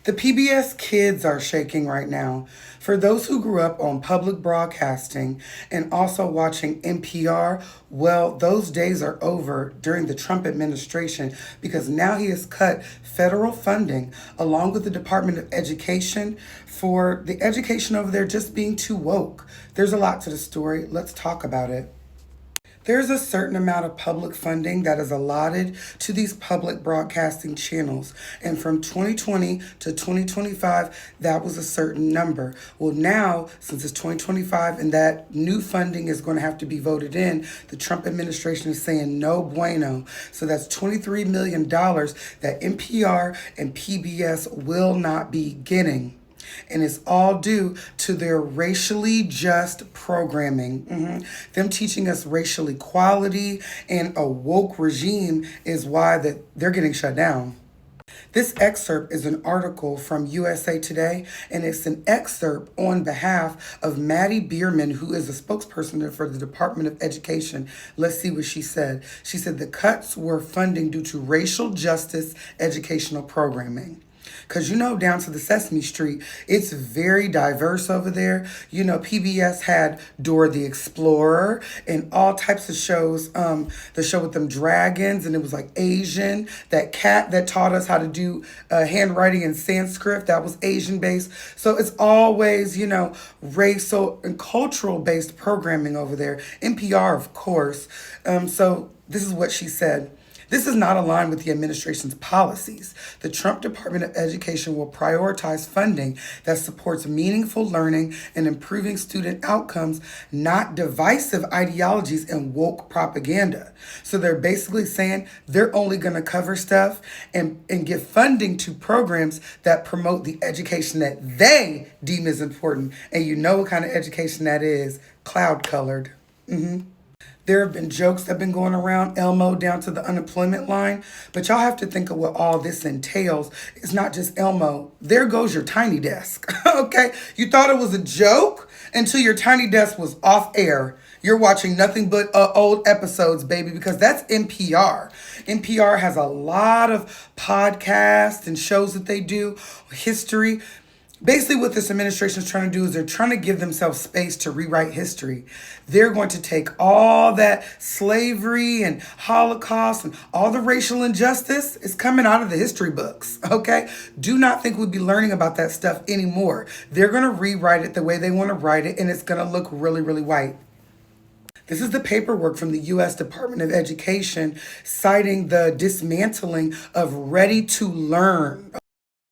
The PBS kids are shaking right now. For those who grew up on public broadcasting and also watching NPR, well, those days are over during the Trump administration because now he has cut federal funding along with the Department of Education for the education over there just being too woke. There's a lot to the story. Let's talk about it. There's a certain amount of public funding that is allotted to these public broadcasting channels. And from 2020 to 2025, that was a certain number. Well, now, since it's 2025 and that new funding is going to have to be voted in, the Trump administration is saying no bueno. So that's $23 million that NPR and PBS will not be getting. And it's all due to their racially just programming. Them teaching us racial equality and a woke regime is why that they're getting shut down. This excerpt is an article from USA Today, and it's an excerpt on behalf of Maddie Bierman, who is a spokesperson for the Department of Education. Let's see what she said. She said the cuts were funding due to racial justice educational programming. Because down to the Sesame Street, it's very diverse over there. PBS had Dora the Explorer and all types of shows. The show with them dragons, and it was like Asian. That cat that taught us how to do handwriting in Sanskrit, that was Asian based. So it's always, racial and cultural based programming over there. NPR, of course. So this is what she said. This is not aligned with the administration's policies. The Trump Department of Education will prioritize funding that supports meaningful learning and improving student outcomes, not divisive ideologies and woke propaganda. So they're basically saying they're only going to cover stuff and give funding to programs that promote the education that they deem as important. And you know what kind of education that is, cloud colored. There have been jokes that have been going around, Elmo down to the unemployment line. But y'all have to think of what all this entails. It's not just Elmo. There goes your tiny desk, okay? You thought it was a joke until your tiny desk was off air. You're watching nothing but old episodes, baby, because that's NPR. NPR has a lot of podcasts and shows that they do, history. Basically, what this administration is trying to do is they're trying to give themselves space to rewrite history. They're going to take all that slavery and Holocaust and all the racial injustice is coming out of the history books, okay? Do not think we'll be learning about that stuff anymore. They're going to rewrite it the way they want to write it, and it's going to look really, really white. This is the paperwork from the U.S. Department of Education citing the dismantling of Ready to Learn.